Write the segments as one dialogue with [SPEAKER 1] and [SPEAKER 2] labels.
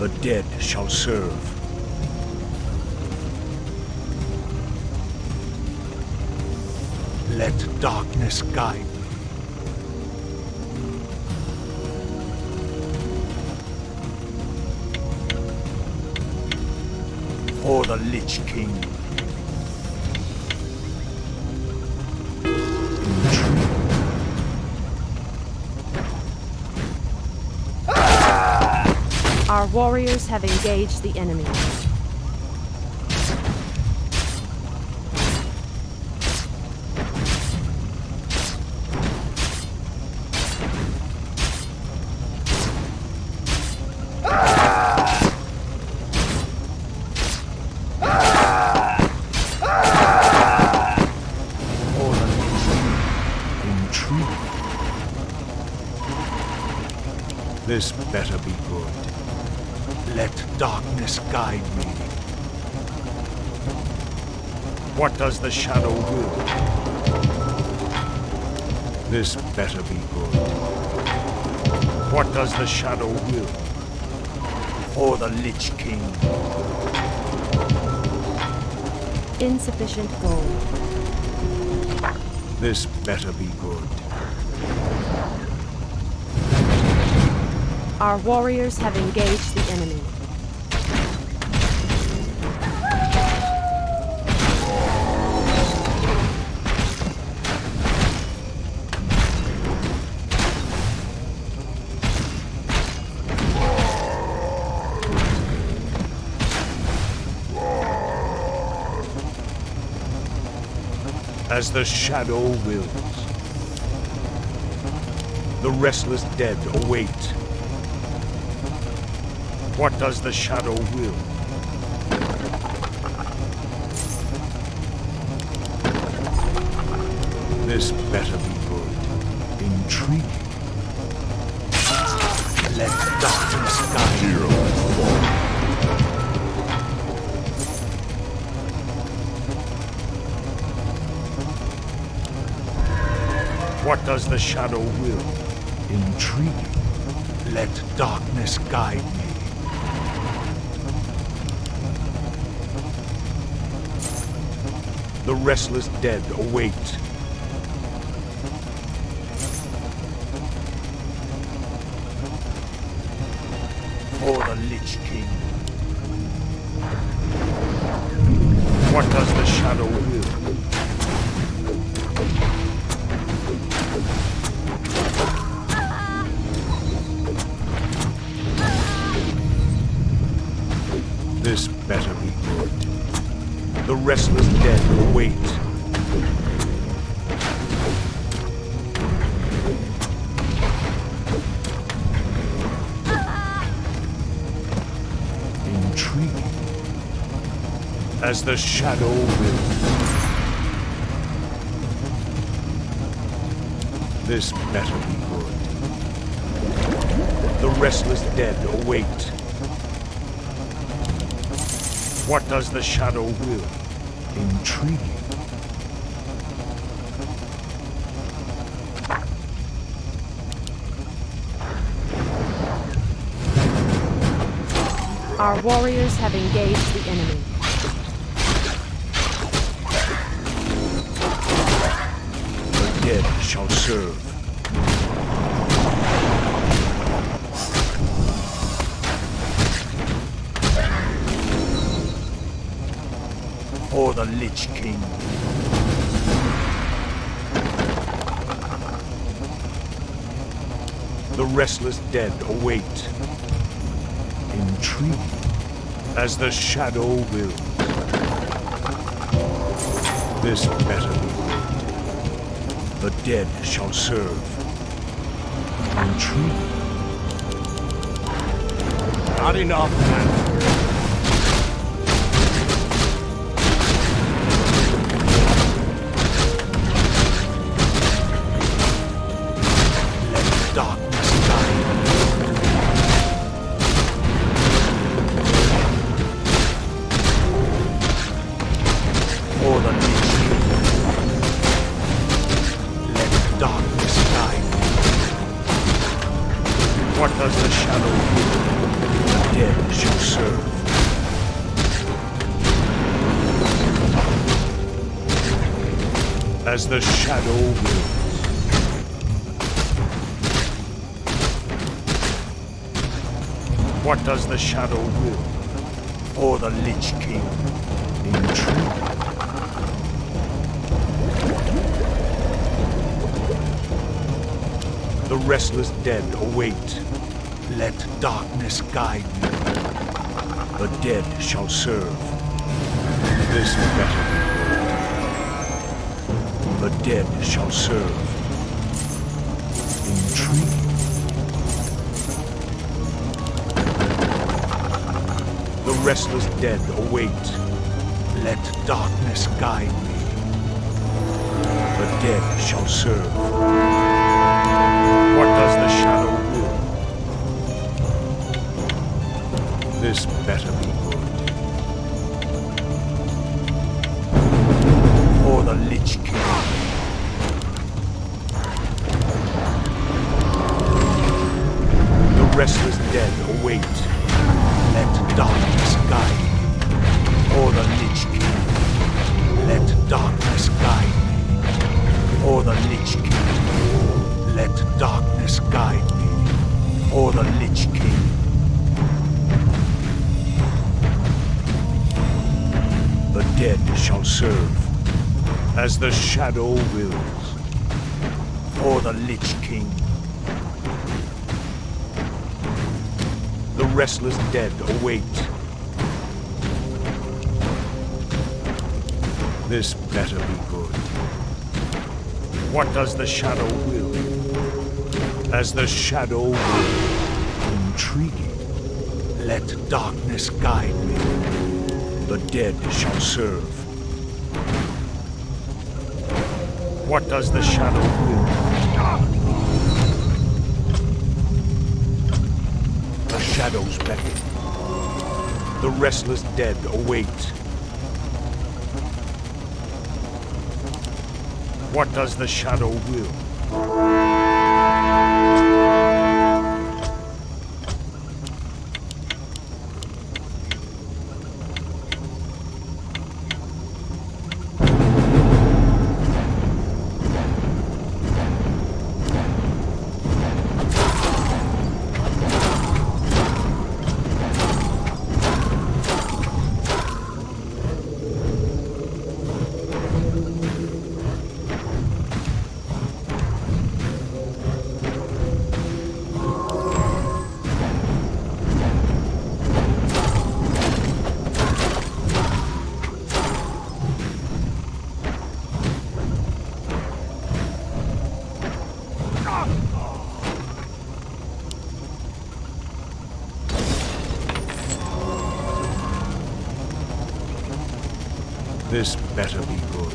[SPEAKER 1] The dead shall serve. Let darkness guide me. For the Lich King.
[SPEAKER 2] Our warriors have engaged the enemy.
[SPEAKER 1] This better be good. Let darkness guide me. What does the shadow will? This better be good. What does the shadow will? For the Lich King.
[SPEAKER 2] Insufficient gold.
[SPEAKER 1] This better be good.
[SPEAKER 2] Our warriors have engaged the enemy.
[SPEAKER 1] As the shadow wills. The restless dead await. What does the shadow will? This better be good. Intriguing. Let darkness guide you. What does the shadow will? Intriguing. Let darkness guide me. The restless dead await. For the Lich King. What does the shadow will? This better be good. The restless dead await. Intriguing. As the shadow wills. This better be good. The restless dead await. What does the shadow will? Intriguing.
[SPEAKER 2] Our warriors have engaged the enemy.
[SPEAKER 1] The dead shall serve. For the Lich King. The restless dead await. Intriguing. As the shadow wills. This better be good. The dead shall serve. Intriguing. Not enough, man. Darkness guide. For the Lich King. Let darkness guide. What does the shadow do? dead shall serve. As the shadow wills. What does the shadow will? Or the Lich King? Intrigue. The restless dead await. Let darkness guide me. The dead shall serve. This better be good. The dead shall serve. Intrigue. The restless dead await. Let darkness guide me. The dead shall serve. What does the shadow will? This better be good. Or the Lich King. The restless dead await. Let darkness guide me. Or the Lich King. Let darkness guide me. Or the Lich King. Let darkness guide me. Or the Lich King. The dead shall serve. As the shadow wills. Or the Lich King. The restless dead await. This better be good. What does the shadow will? As the shadow will. Intriguing. Let darkness guide me. The dead shall serve. What does the shadow will? The shadows beckon. The restless dead await. What does the shadow will? This better be good.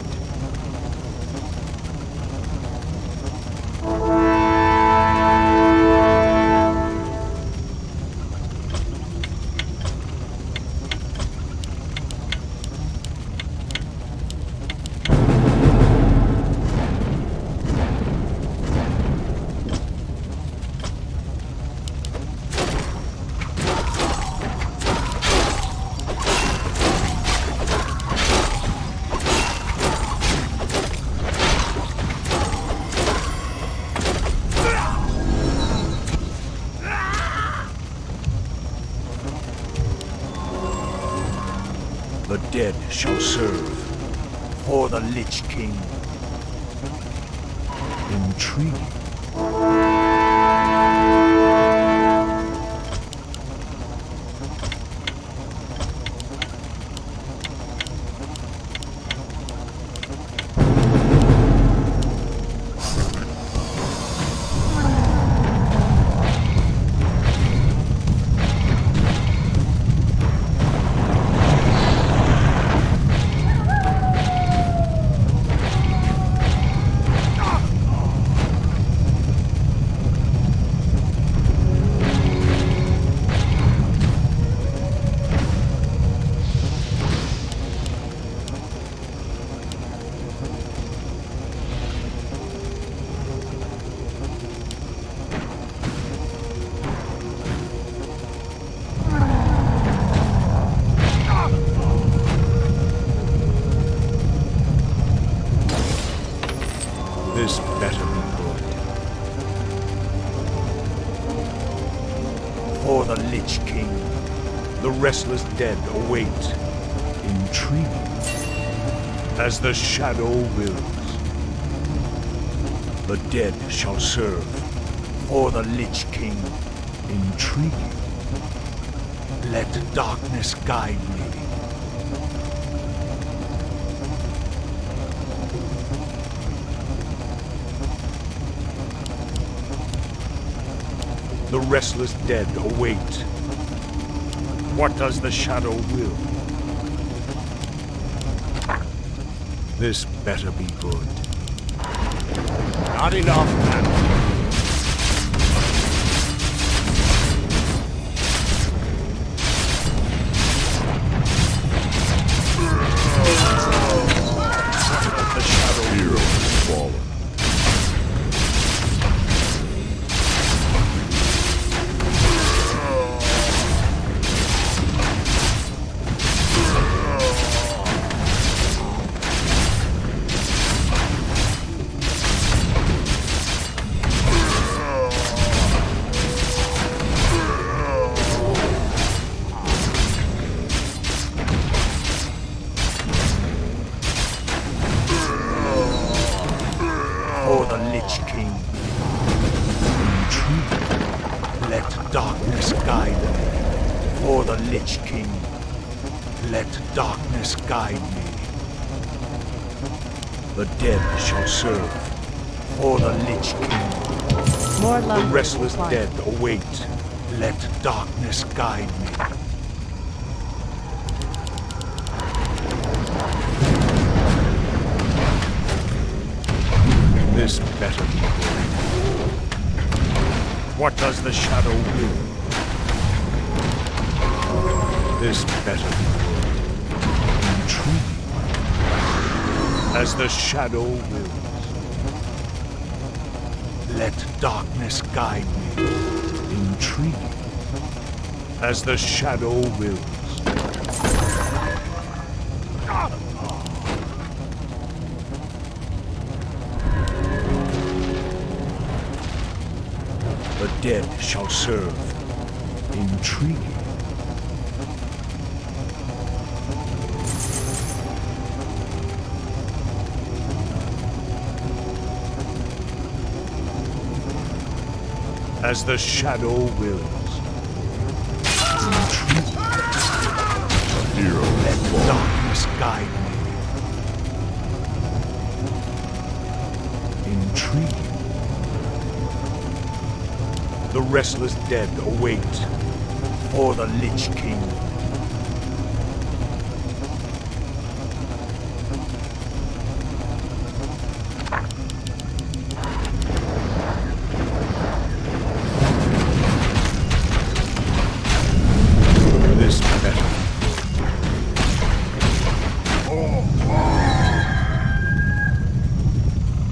[SPEAKER 1] The dead shall serve, or the Lich King. Intriguing. This better be good. For the Lich King, the restless dead await. Intriguing. As the shadow wills. The dead shall serve. For the Lich King. Intriguing. Let darkness guide me. The restless dead await. What does the shadow will? This better be good. Not enough, man. The shadow hero has fallen. For the Lich King. Intriguing. Let darkness guide me. For the Lich King. Let darkness guide me. The dead shall serve. For the Lich King.
[SPEAKER 2] More
[SPEAKER 1] The
[SPEAKER 2] lumber
[SPEAKER 1] restless
[SPEAKER 2] required.
[SPEAKER 1] dead await. Let darkness guide me. This better be good. What does the shadow will? This better be good. Intriguing. As the shadow wills. Let darkness guide me. Intriguing. As the shadow wills. The dead shall serve. Intriguing. As the shadow wills. Intriguing. A hero. Let darkness guide me. Intriguing. The restless dead await. For the Lich King. This better.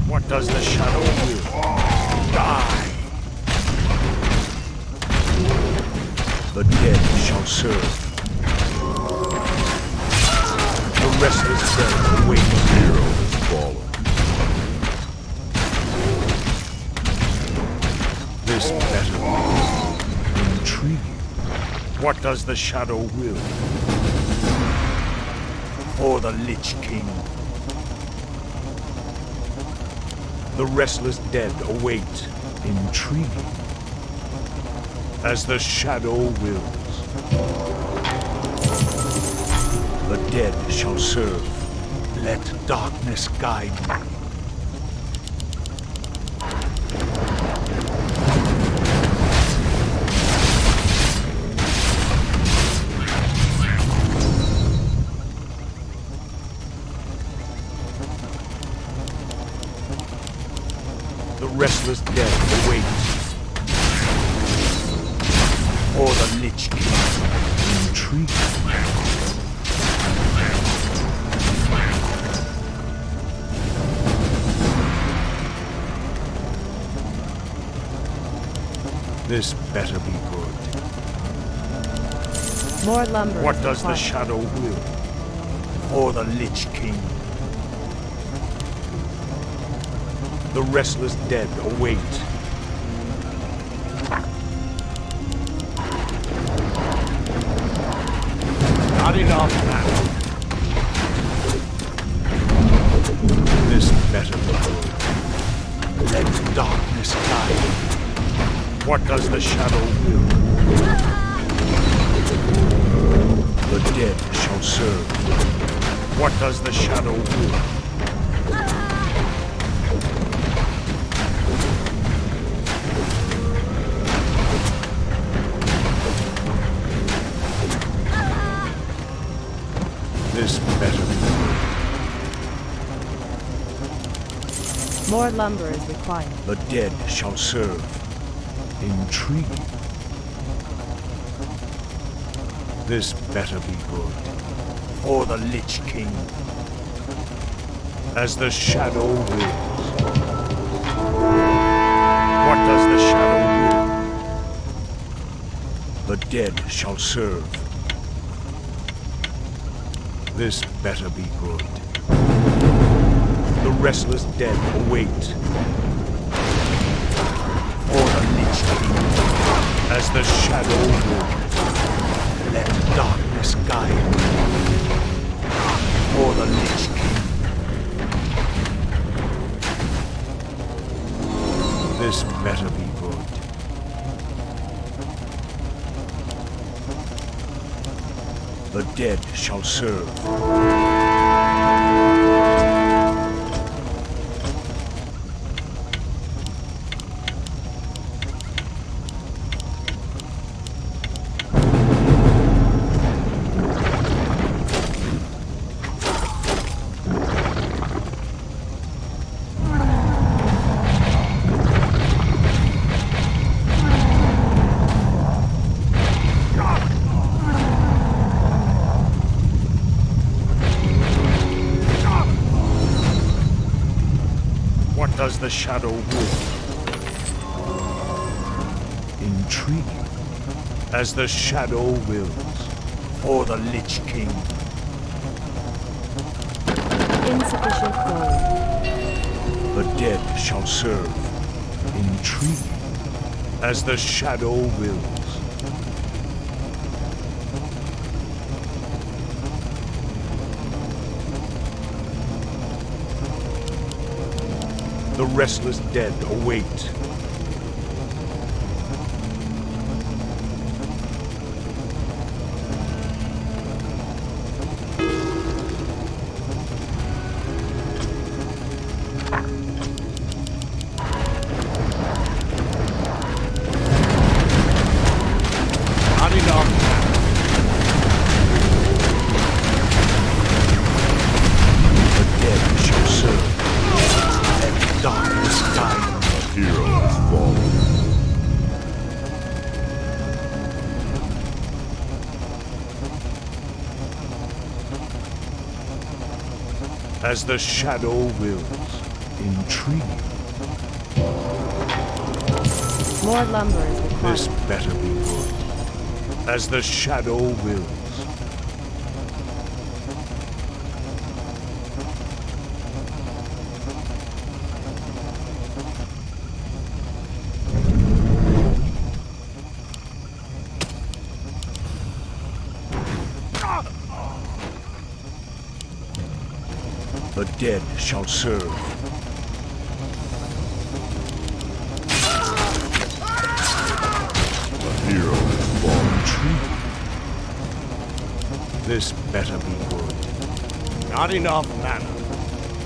[SPEAKER 1] What does the shadow will? Die! The dead shall serve. The restless dead await. Hero has fallen. This better. Intriguing. What does the shadow will? For the Lich King. The restless dead await. Intriguing. As the shadow wills. The dead shall serve. Let darkness guide me. The restless dead await. Or the Lich King. Intriguing. This better be good.
[SPEAKER 2] More lumber.
[SPEAKER 1] What does the
[SPEAKER 2] required.
[SPEAKER 1] shadow will? Or the Lich King? The restless dead await. Not enough mana. This better be good. Let darkness guide. What does the shadow will? The dead shall serve. What does the shadow will? This better be good.
[SPEAKER 2] More lumber is required.
[SPEAKER 1] The dead shall serve. Intriguing. This better be good. For the Lich King. As the shadow wills. What does the shadow will? The dead shall serve. This better be good. The restless dead await. For the Lich King. As the shadow wills. Let darkness guide. For the Lich King. This better be good. The dead shall serve. What does the shadow will? Intriguing. As the shadow wills. For the Lich King.
[SPEAKER 2] Insufficient gold.
[SPEAKER 1] The dead shall serve. Intriguing. As the shadow wills. The restless dead await. Not enough. The dead shall serve. Darkness guide.
[SPEAKER 3] A hero has fallen.
[SPEAKER 1] As the shadow wills. Intriguing.
[SPEAKER 2] More lumber is required.
[SPEAKER 1] This better be good. As the shadow wills. The dead shall serve.
[SPEAKER 3] A hero has fallen.
[SPEAKER 1] True. This better be good. Not enough mana.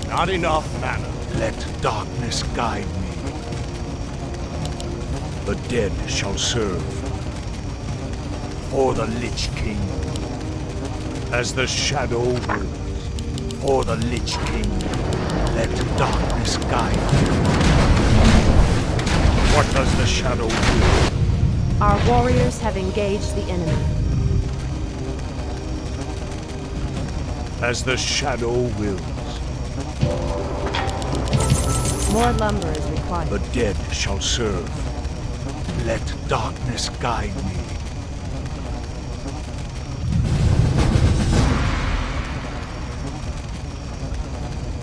[SPEAKER 1] Not enough mana. Let darkness guide me. The dead shall serve. For the Lich King. As the shadow wills. For the Lich King. Let darkness guide me. What does the shadow will?
[SPEAKER 2] Our warriors have engaged the enemy.
[SPEAKER 1] As the shadow wills.
[SPEAKER 2] More lumber is required.
[SPEAKER 1] The dead shall serve. Let darkness guide me.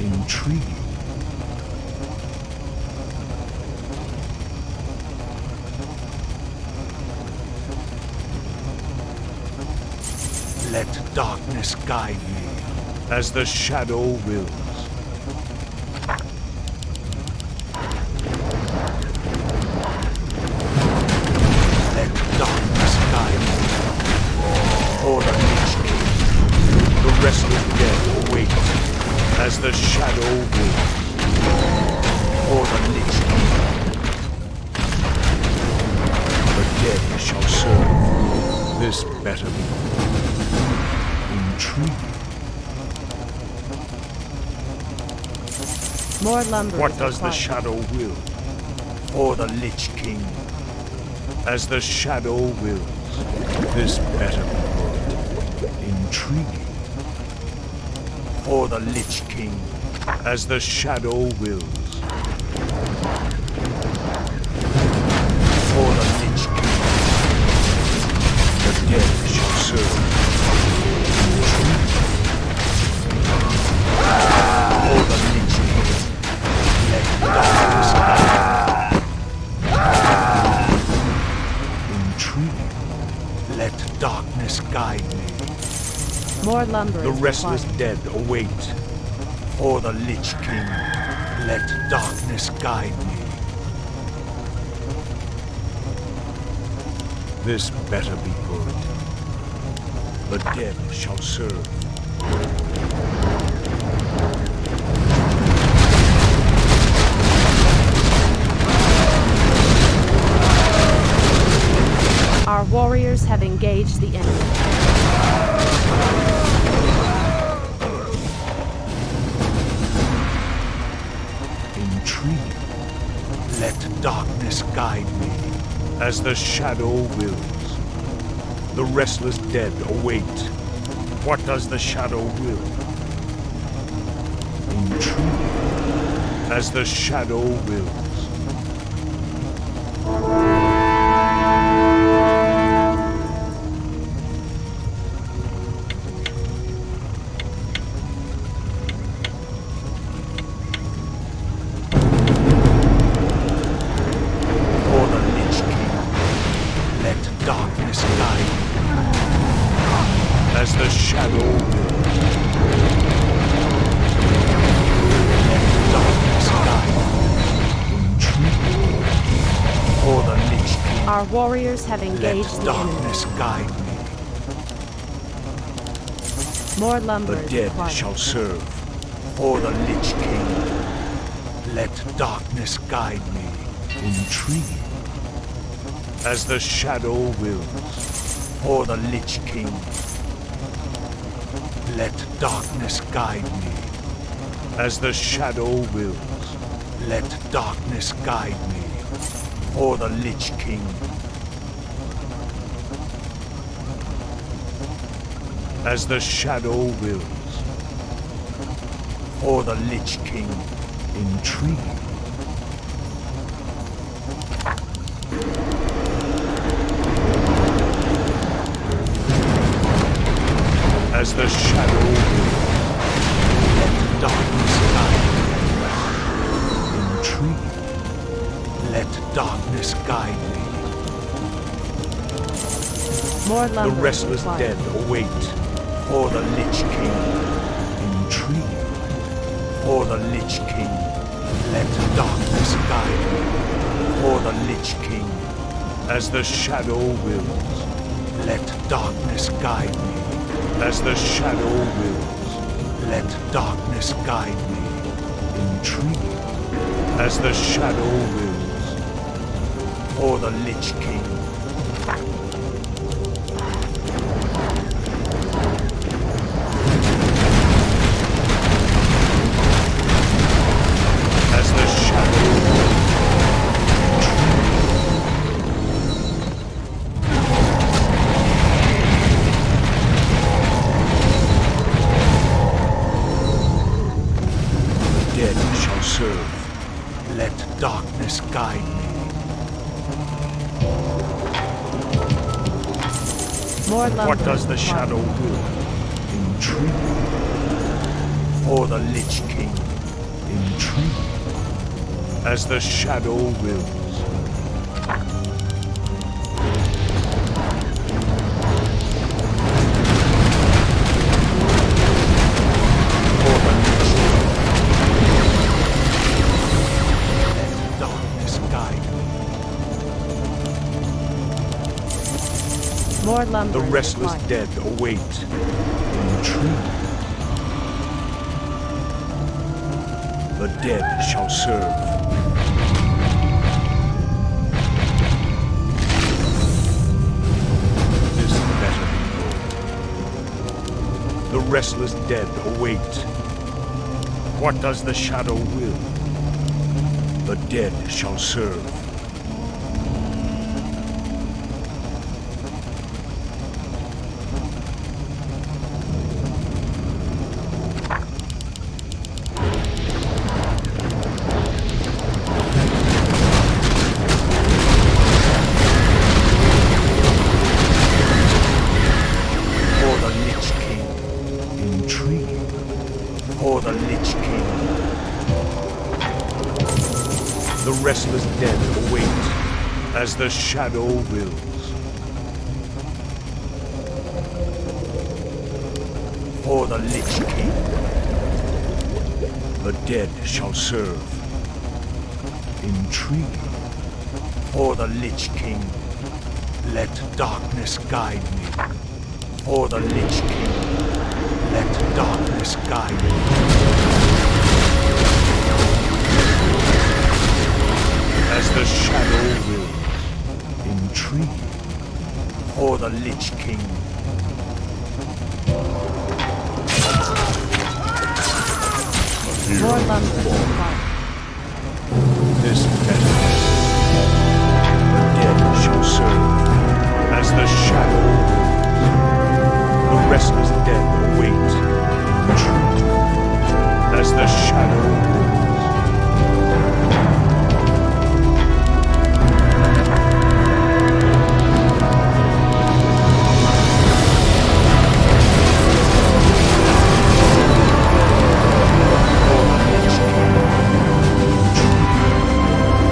[SPEAKER 1] Intriguing. Let darkness guide me, as the shadow wills. Let darkness guide me, or the Lich King. The restless dead await, as the shadow wills. Or the Lich King. The dead shall serve. This better be intriguing.
[SPEAKER 2] More lumber
[SPEAKER 1] What
[SPEAKER 2] is
[SPEAKER 1] does the
[SPEAKER 2] required.
[SPEAKER 1] shadow will? Or the Lich King? As the shadow wills, this better be intriguing. Or the Lich King? As the shadow wills. Or the Lich King? The dead shall serve. Or the Lich King? Let darkness guide. Intriguing. Let darkness guide me.
[SPEAKER 2] More lumber
[SPEAKER 1] The
[SPEAKER 2] is
[SPEAKER 1] restless
[SPEAKER 2] required.
[SPEAKER 1] dead await. Or the Lich King. Let darkness guide me. This better be good. The dead shall serve.
[SPEAKER 2] Our warriors have engaged the enemy.
[SPEAKER 1] Intriguing. Let darkness guide me, as the shadow wills. The restless dead await. What does the shadow will? Intriguing. As the shadow wills. Or the Lich King. Let darkness guide me, as the shadow wills. Let darkness guide me. Intriguing. Or the Lich King.
[SPEAKER 2] Our warriors have engaged
[SPEAKER 1] Let
[SPEAKER 2] the enemy.
[SPEAKER 1] darkness guide me.
[SPEAKER 2] More lumber
[SPEAKER 1] The
[SPEAKER 2] is
[SPEAKER 1] dead
[SPEAKER 2] required.
[SPEAKER 1] shall serve. Or the Lich King. Let darkness guide me. Intriguing. As the shadow wills. Or the Lich King. Let darkness guide me. As the shadow wills. Let darkness guide me. Or the Lich King. As the shadow wills. Or the Lich King. Intriguing. As the shadow wills. Let darkness guide me. Intriguing. Let darkness guide me.
[SPEAKER 2] More
[SPEAKER 1] The
[SPEAKER 2] lumber is
[SPEAKER 1] restless
[SPEAKER 2] required.
[SPEAKER 1] dead await. Or the Lich King. Intriguing. Or the Lich King. Let darkness guide me. Or the Lich King. As the shadow wills. Let darkness guide me. As the shadow wills. Let darkness guide me. Intriguing. As the shadow wills. Or the Lich King. As the shadow the dead shall serve. Let darkness guide me.
[SPEAKER 2] More lumber
[SPEAKER 1] What does
[SPEAKER 2] is
[SPEAKER 1] the
[SPEAKER 2] required.
[SPEAKER 1] shadow will? Intriguing. Or the Lich King. Intriguing. As the shadow wills.
[SPEAKER 2] More lumber
[SPEAKER 1] The
[SPEAKER 2] is
[SPEAKER 1] restless
[SPEAKER 2] required.
[SPEAKER 1] dead await.
[SPEAKER 3] Intrigue.
[SPEAKER 1] The dead shall serve. This better be good. The restless dead await. What does the shadow will? The dead shall serve. For the Lich King.
[SPEAKER 3] Intrigue.
[SPEAKER 1] For the Lich King. The restless dead await as the shadow wills. For the Lich King. The dead shall serve.
[SPEAKER 3] Intrigue.
[SPEAKER 1] For the Lich King. Let darkness guide me. For the Lich King. Let darkness guide me. As the shadow wills.
[SPEAKER 3] Intrigue.
[SPEAKER 1] For the Lich King.
[SPEAKER 2] More lumber is required.
[SPEAKER 1] This better. The dead shall serve. As the shadow wills. The restless dead await. As the shadow wills.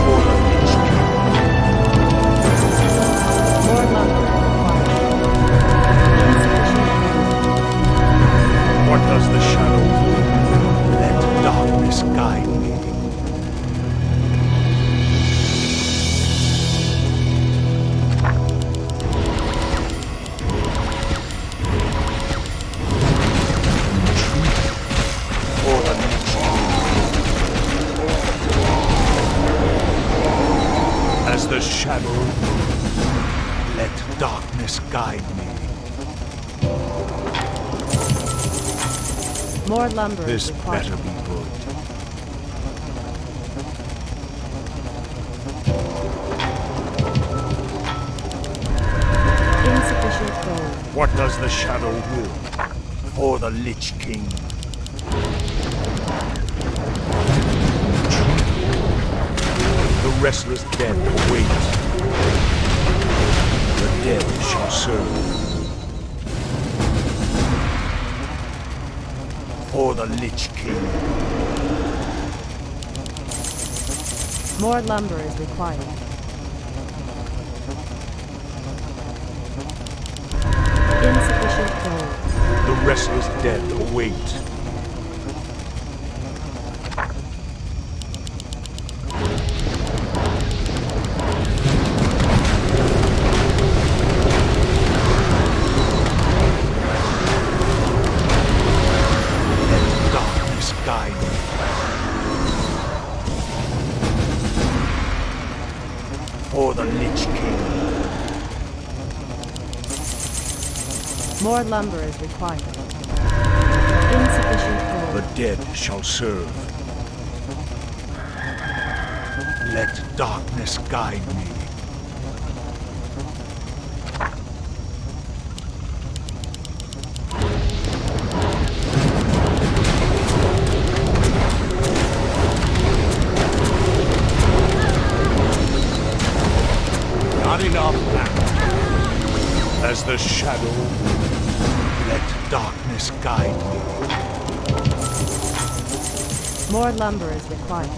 [SPEAKER 1] For the Lich King.
[SPEAKER 2] More lumber is required. Insufficient food.
[SPEAKER 1] What does the shadow will? Let darkness guide me. For the Lich King. As the shadow will, let darkness guide me.
[SPEAKER 2] More lumber
[SPEAKER 1] This
[SPEAKER 2] is required.
[SPEAKER 1] better be good.
[SPEAKER 2] Insufficient gold.
[SPEAKER 1] What does the shadow will? For the Lich King. The restless dead await. The dead shall serve. For the Lich King.
[SPEAKER 2] More lumber is required. Insufficient gold.
[SPEAKER 1] The restless dead await. Let darkness guide me. For the Lich King.
[SPEAKER 2] More lumber is required. Insufficient
[SPEAKER 1] The
[SPEAKER 2] gold.
[SPEAKER 1] dead shall serve. Let darkness guide me. Not enough now. As the shadow will, let darkness guide me.
[SPEAKER 2] More lumber is required.